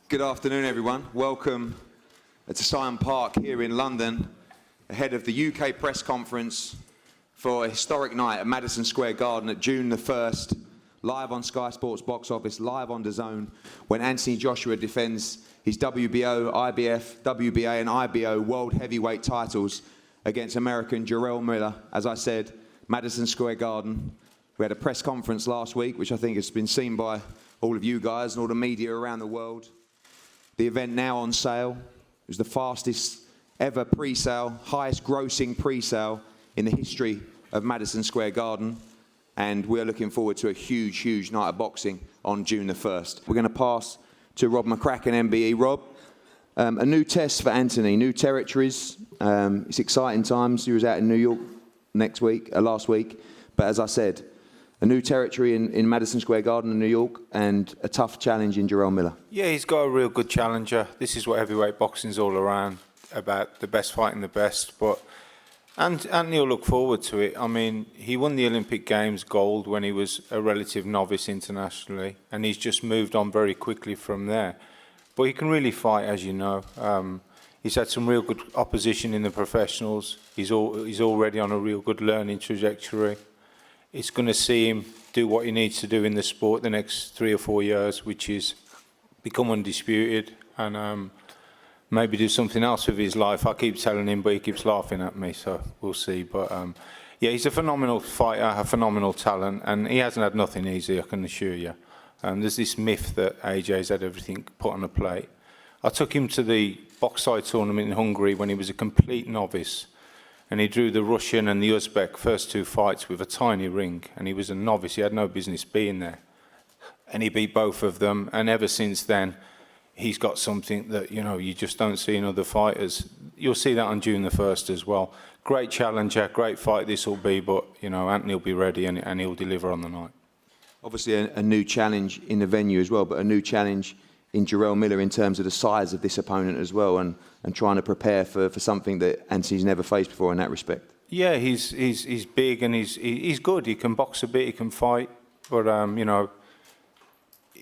Good afternoon, everyone. Welcome to Syon Park here in London, ahead of the UK press conference for a historic night at Madison Square Garden at June the 1st, live on Sky Sports Box Office, live on Dazn, when Anthony Joshua defends his WBO, IBF, WBA and IBO World Heavyweight titles against American Jarrell Miller. As I said, Madison Square Garden. We had a press conference last week, which I think has been seen by all of you guys and all the media around the world. The event now on sale. It was the fastest ever pre-sale, highest grossing pre-sale in the history of Madison Square Garden. And we're looking forward to a huge, huge night of boxing on June the 1st. We're going to pass to Rob McCracken, MBE. Rob, a new test for Anthony, new territories. It's exciting times. He was out in New York last week. But as I said, a new territory in Madison Square Garden in New York and a tough challenge in Jarrell Miller. Yeah, he's got a real good challenger. This is what heavyweight boxing's all around, about the best fighting the best. And he'll look forward to it. I mean, he won the Olympic Games gold when he was a relative novice internationally, and he's just moved on very quickly from there. But he can really fight, as you know. He's had some real good opposition in the professionals. He's already on a real good learning trajectory. It's going to see him do what he needs to do in the sport the next 3 or 4 years, which is become undisputed and maybe do something else with his life. I keep telling him, but he keeps laughing at me, so we'll see. But yeah, he's a phenomenal fighter, a phenomenal talent, and he hasn't had nothing easy, I can assure you. There's this myth that AJ's had everything put on a plate. I took him to the boxing tournament in Hungary when he was a complete novice, and he drew the Russian and the Uzbek first 2 fights with a tiny ring, and he was a novice. He had no business being there. And he beat both of them, and ever since then, he's got something that, you know, you just don't see in other fighters. You'll see that on June the 1st as well. Great challenger, great fight this will be, but, you know, Anthony will be ready and he'll deliver on the night. Obviously a new challenge in the venue as well, but a new challenge in Jarrell Miller in terms of the size of this opponent as well, and trying to prepare for something that Anthony's never faced before in that respect. Yeah, he's big and he's good. He can box a bit, he can fight, but, you know,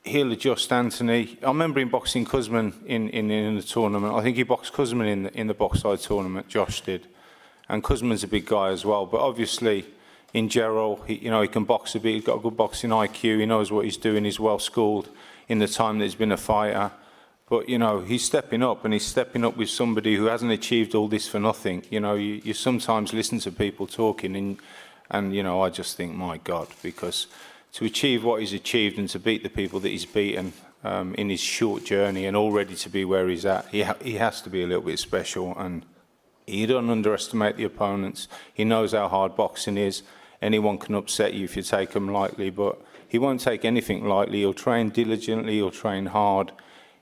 he'll adjust Anthony. I remember him boxing Kuzman in the tournament. I think he boxed Kuzman in the boxing tournament, Josh did. And Kuzman's a big guy as well. But obviously, in Jarrell, he can box a bit. He's got a good boxing IQ. He knows what he's doing. He's well schooled in the time that he's been a fighter. But, you know, he's stepping up, and he's stepping up with somebody who hasn't achieved all this for nothing. You know, you sometimes listen to people talking, and you know, I just think, my God, because to achieve what he's achieved and to beat the people that he's beaten in his short journey and already to be where he's at, he has to be a little bit special. And he don't underestimate the opponents. He knows how hard boxing is. Anyone can upset you if you take them lightly, but he won't take anything lightly. He'll train diligently, he'll train hard,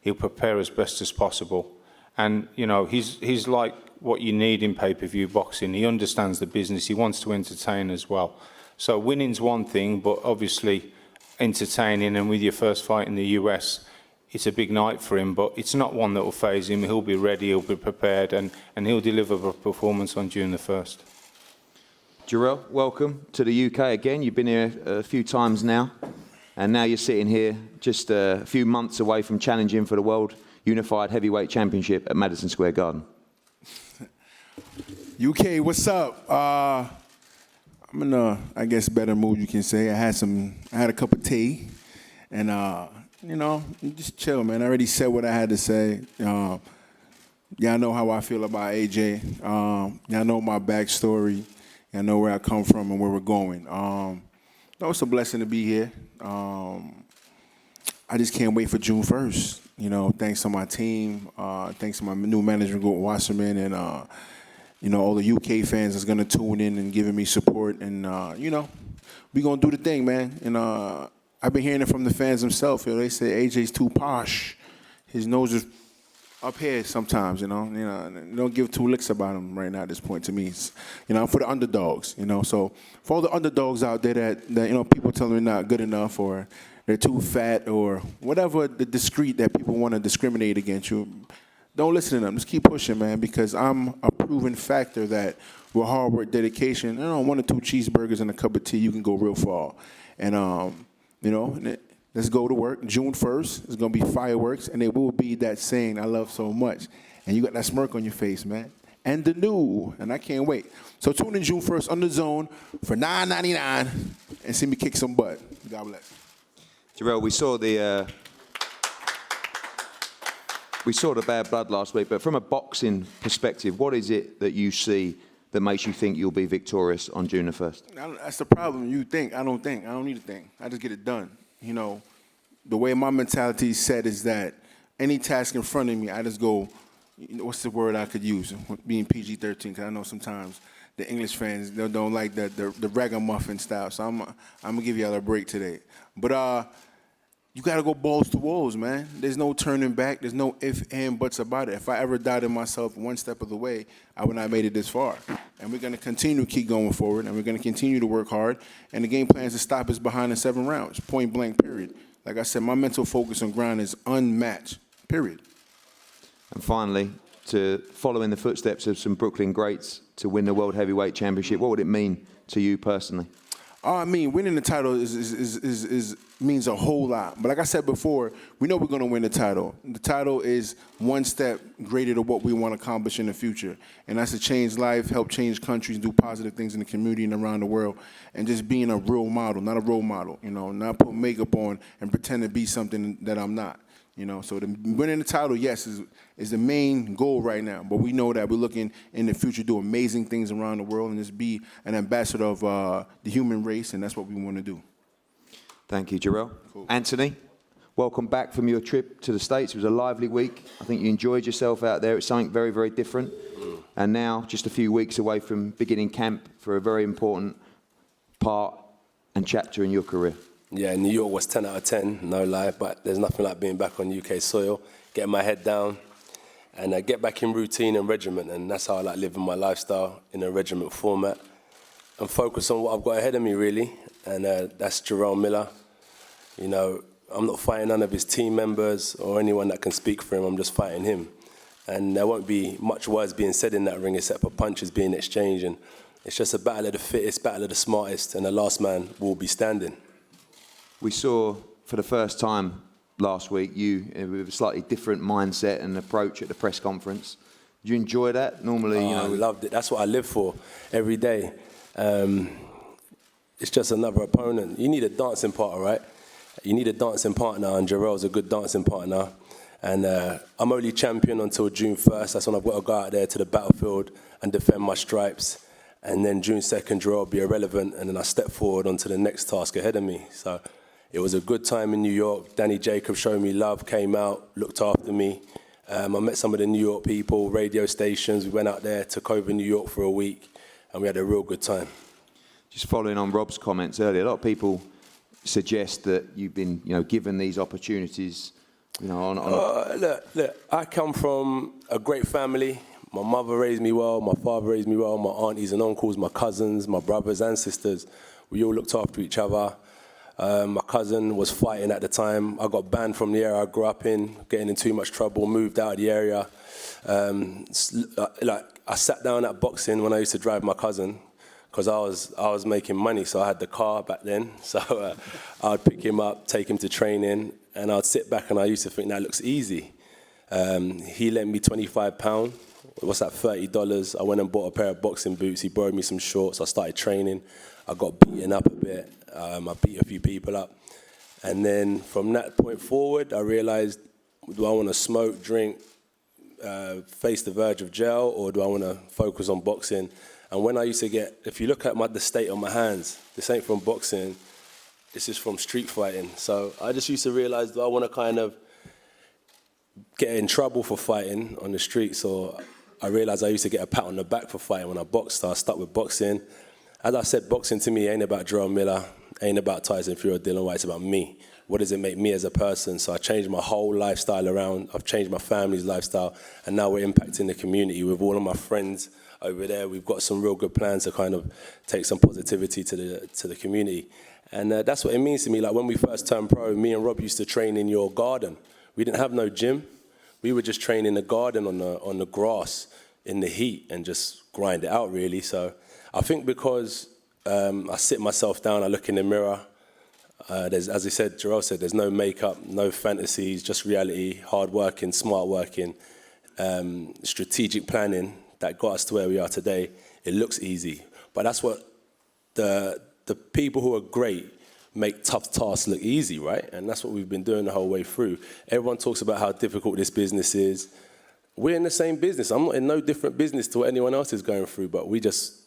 he'll prepare as best as possible. And, you know, he's like what you need in pay-per-view boxing. He understands the business, he wants to entertain as well. So winning's one thing, but obviously entertaining, and with your first fight in the US, it's a big night for him, but it's not one that will faze him. He'll be ready, he'll be prepared, and he'll deliver a performance on June the 1st. Jarrell, welcome to the UK again. You've been here a few times now, and now you're sitting here just a few months away from challenging for the World Unified Heavyweight Championship at Madison Square Garden. UK, what's up? I'm in a, I guess, better mood, you can say. I had a cup of tea, and you know, just chill, man. I already said what I had to say. Y'all know how I feel about AJ. Y'all know my backstory. Y'all know where I come from and where we're going. It's a blessing to be here. I just can't wait for June 1st. You know, thanks to my team, thanks to my new management group, Wasserman, and you know, all the UK fans that's gonna tune in and giving me support, and you know, we gonna do the thing, man. And I've been hearing it from the fans themselves. You know, they say AJ's too posh. His nose is up here sometimes. You know, don't give 2 licks about him right now at this point. To me, it's, you know, I'm for the underdogs. You know, so for all the underdogs out there that you know, people telling me not good enough, or they're too fat, or whatever the discreet that people want to discriminate against you. Don't listen to them. Just keep pushing, man, because I'm a proven factor that with hard work, dedication, 1 or 2 cheeseburgers and a cup of tea, you can go real far. And, you know, let's go to work. June 1st, it's going to be fireworks, and it will be that saying I love so much. And you got that smirk on your face, man. And the new, and I can't wait. So tune in June 1st on DAZN for $9.99 and see me kick some butt. God bless. Jarrell, we saw the bad blood last week, but from a boxing perspective, what is it that you see that makes you think you'll be victorious on June the 1st? That's the problem. You think. I don't think. I don't need to think. I just get it done. You know, the way my mentality is set is that any task in front of me, I just go, you know, what's the word I could use? Being PG-13, because I know sometimes the English fans, they don't like the ragamuffin style. So I'm going to give y'all a break today. But you got to go balls to walls, man. There's no turning back. There's no ifs, and buts about it. If I ever doubted myself one step of the way, I would not have made it this far. And we're going to continue to keep going forward, and we're going to continue to work hard. And the game plan is to stop us behind in 7 rounds, point blank, period. Like I said, my mental focus on ground is unmatched, period. And finally, to follow in the footsteps of some Brooklyn greats to win the World Heavyweight Championship, what would it mean to you personally? I mean, winning the title means a whole lot. But like I said before, we know we're going to win the title. The title is one step greater to what we want to accomplish in the future. And that's to change life, help change countries, do positive things in the community and around the world, and just being a real model, not a role model, you know, not put makeup on and pretend to be something that I'm not. You know, so winning the title, yes, is the main goal right now. But we know that we're looking in the future to do amazing things around the world and just be an ambassador of the human race, and that's what we want to do. Thank you, Jarrell. Cool. Anthony, welcome back from your trip to the States. It was a lively week. I think you enjoyed yourself out there. It's something very, very different. And now, just a few weeks away from beginning camp for a very important part and chapter in your career. Yeah, New York was 10 out of 10, no lie, but there's nothing like being back on UK soil, getting my head down, and get back in routine and regiment, and that's how I like living my lifestyle in a regiment format, and focus on what I've got ahead of me, really, and that's Jarrell Miller. You know, I'm not fighting none of his team members or anyone that can speak for him, I'm just fighting him. And there won't be much words being said in that ring except for punches being exchanged, and it's just a battle of the fittest, battle of the smartest, and the last man will be standing. We saw for the first time last week you with a slightly different mindset and approach at the press conference. Did you enjoy that? Normally, I loved it. That's what I live for every day. It's just another opponent. You need a dancing partner, right? You need a dancing partner, and Jarrell's a good dancing partner. And I'm only champion until June 1st. That's when I've got to go out there to the battlefield and defend my stripes. And then June 2nd, Jarrell will be irrelevant, and then I step forward onto the next task ahead of me. So it was a good time in New York. Danny Jacobs showed me love, came out, looked after me. I met some of the New York people, radio stations. We went out there, took over New York for a week, and we had a real good time. Just following on Rob's comments earlier, a lot of people suggest that you've been, given these opportunities, Look, I come from a great family. My mother raised me well, my father raised me well, my aunties and uncles, my cousins, my brothers and sisters. We all looked after each other. My cousin was fighting at the time. I got banned from the area I grew up in, getting in too much trouble, moved out of the area. I sat down at boxing when I used to drive my cousin because I was making money, so I had the car back then. So I'd pick him up, take him to training, and I'd sit back and I used to think that looks easy. He lent me £25. What's that, $30? I went and bought a pair of boxing boots. He borrowed me some shorts. I started training. I got beaten up a bit. I beat a few people up. And then from that point forward, I realized, do I want to smoke, drink, face the verge of jail, or do I want to focus on boxing? And when I used to if you look at the state of my hands, this ain't from boxing, this is from street fighting. So I just used to realize, do I want to kind of get in trouble for fighting on the streets, or I realized I used to get a pat on the back for fighting when I boxed, so I stuck with boxing. As I said, boxing to me ain't about Jarrell Miller, ain't about Tyson Fury or Dylan White, it's about me. What does it make me as a person? So I changed my whole lifestyle around, I've changed my family's lifestyle, and now we're impacting the community with all of my friends over there. We've got some real good plans to kind of take some positivity to the community. And that's what it means to me. Like when we first turned pro, me and Rob used to train in your garden. We didn't have no gym. We would just train in the garden on the grass in the heat and just grind it out, really. So I think because I sit myself down, I look in the mirror, As I said, Jarrell said, there's no makeup, no fantasies, just reality, hard working, smart working, strategic planning that got us to where we are today. It looks easy, but that's what the people who are great make tough tasks look easy, right? And that's what we've been doing the whole way through. Everyone talks about how difficult this business is. We're in the same business. I'm not in no different business to what anyone else is going through, but we just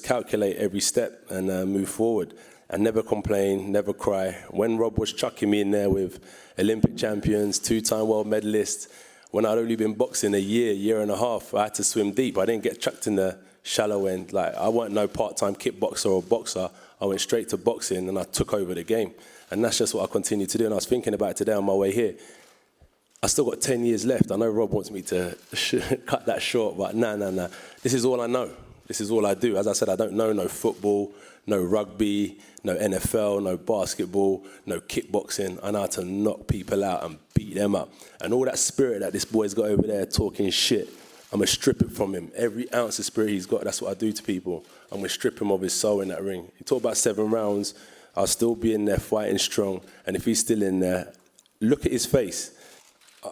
calculate every step and move forward and never complain, never cry. When Rob was chucking me in there with Olympic champions, 2-time world medalists, when I'd only been boxing a year and a half, I had to swim deep. I didn't get chucked in the shallow end. Like, I weren't no part-time kickboxer or boxer. I went straight to boxing and I took over the game. And that's just what I continue to do. And I was thinking about it today on my way here. I still got 10 years left. I know Rob wants me to cut that short, but nah. This is all I know. This is all I do. As I said, I don't know no football, no rugby, no NFL, no basketball, no kickboxing. I know how to knock people out and beat them up. And all that spirit that this boy's got over there talking shit, I'm going to strip it from him. Every ounce of spirit he's got, that's what I do to people. I'm going to strip him of his soul in that ring. He talked about 7 rounds. I'll still be in there fighting strong. And if he's still in there, look at his face.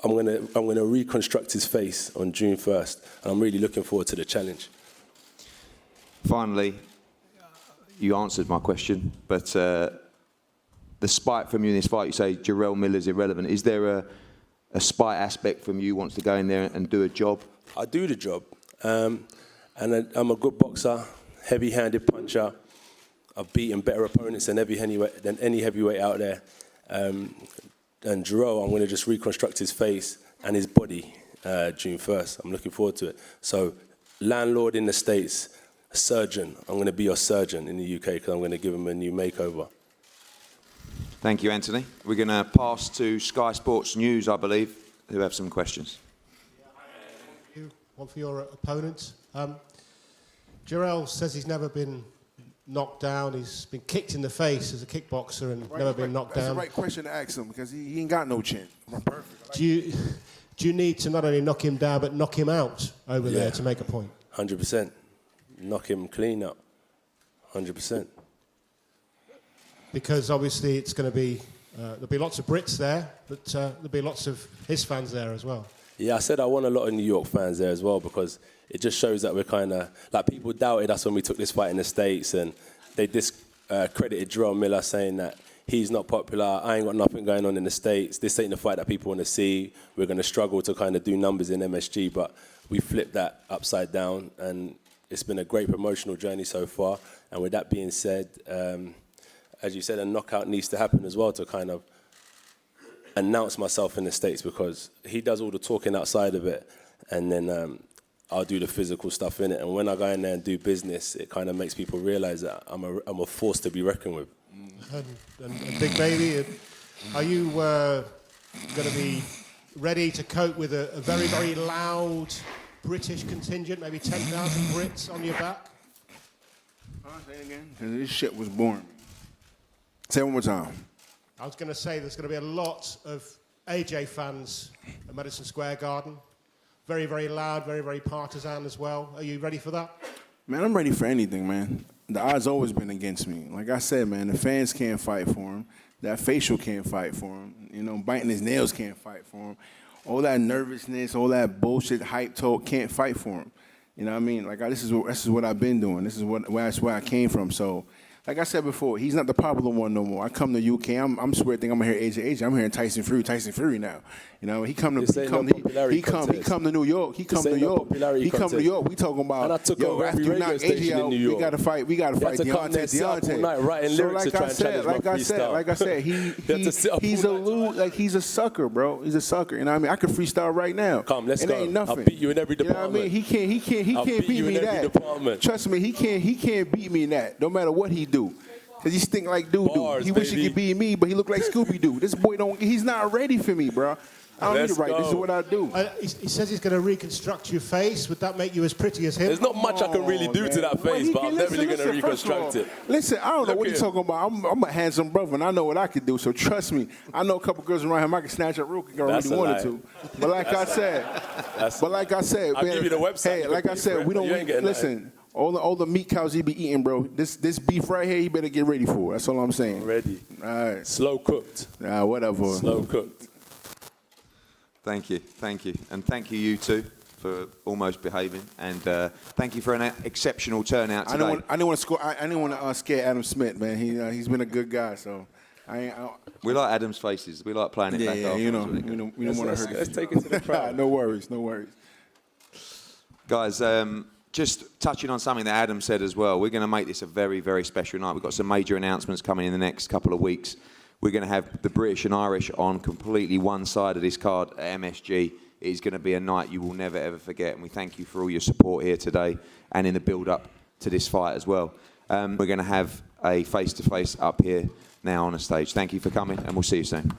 I'm going to reconstruct his face on June 1st. And I'm really looking forward to the challenge. Finally, you answered my question, but the spite from you in this fight, you say Jarrell Miller's irrelevant. Is there a spite aspect from you wants to go in there and do a job? I do the job. And I'm a good boxer, heavy-handed puncher. I've beaten better opponents than any heavyweight out there. And Jarrell, I'm going to just reconstruct his face and his body June 1st. I'm looking forward to it. So, landlord in the States, a surgeon. I'm going to be your surgeon in the UK because I'm going to give him a new makeover. Thank you, Anthony. We're going to pass to Sky Sports News, I believe, who have some questions. One for your opponent. Jarrell says he's never been knocked down. He's been kicked in the face as a kickboxer and never been knocked down. That's the right question to ask him because he ain't got no chin. Perfect. Do you need to not only knock him down but knock him out over there to make a point? 100%. Knock him clean up. 100%. Because obviously it's going to be, there'll be lots of Brits there, but there'll be lots of his fans there as well. Yeah, I said I want a lot of New York fans there as well because it just shows that we're kind of, like people doubted us when we took this fight in the States and they discredited Jarrell Miller saying that he's not popular, I ain't got nothing going on in the States, this ain't the fight that people want to see, we're going to struggle to kind of do numbers in MSG, but we flipped that upside down and it's been a great promotional journey so far. And with that being said, as you said, a knockout needs to happen as well to kind of announce myself in the States because he does all the talking outside of it and then I'll do the physical stuff in it. And when I go in there and do business, it kind of makes people realize that I'm a force to be reckoned with. And Big Baby, are you going to be ready to cope with a very, very loud British contingent, maybe 10,000 Brits on your back? Say it again, because this shit was boring. Say it one more time. I was going to say there's going to be a lot of AJ fans at Madison Square Garden. Very, very loud, very, very partisan as well. Are you ready for that? Man, I'm ready for anything, man. The odds always been against me. Like I said, man, the fans can't fight for him. That facial can't fight for him. You know, biting his nails can't fight for him. All that nervousness, all that bullshit hype talk can't fight for him. You know what I mean? Like, this is what I've been doing. That's where I came from. So, like I said before, he's not the popular one no more. I come to UK, I'm swear think I'm gonna hear AJ. I'm hearing Tyson Fury now. You know, he come to New York. He come to New York. We talking about, and I took over every radio station in New York. We gotta fight Deontay. Night writing lyrics to try and challenge my freestyle. Like I said, he's a sucker, bro. He's a sucker. You know what I mean? I could freestyle right now. Come, let's go. Ain't nothing. I'll beat you in every department. You know what I mean? He can't beat me in that. Trust me, he can't beat me in that. No matter what he do. Cause he stink like doo-doo. He wish he could be me, but he look like Scooby-Doo. This boy he's not ready for me, bro. I don't need to write. This is what I do. He says he's going to reconstruct your face. Would that make you as pretty as him? There's not much I can really do to that face, but I'm definitely going to reconstruct it. Listen, I don't know what you're talking about. I'm a handsome brother, and I know what I can do. So trust me. I know a couple girls around him I can snatch up real quick if I really wanted to. But like I said, I'll give you the website. Hey, like I said, we don't listen. all the meat cows he be eating, bro. This beef right here, you better get ready for. That's all I'm saying. Ready. All right. Slow cooked. Whatever. Slow cooked. Thank you. And thank you two, for almost behaving. And thank you for an exceptional turnout today. I didn't want to scare Adam Smith, man. He's been a good guy, so we like Adam's faces. We like playing it back off. we don't want to hurt. Let's take it to the crowd. No worries. Guys, just touching on something that Adam said as well, we're going to make this a very, very special night. We've got some major announcements coming in the next couple of weeks. We're going to have the British and Irish on completely one side of this card at MSG. It is going to be a night you will never, ever forget, and we thank you for all your support here today and in the build-up to this fight as well. We're going to have a face-to-face up here now on the stage. Thank you for coming, and we'll see you soon.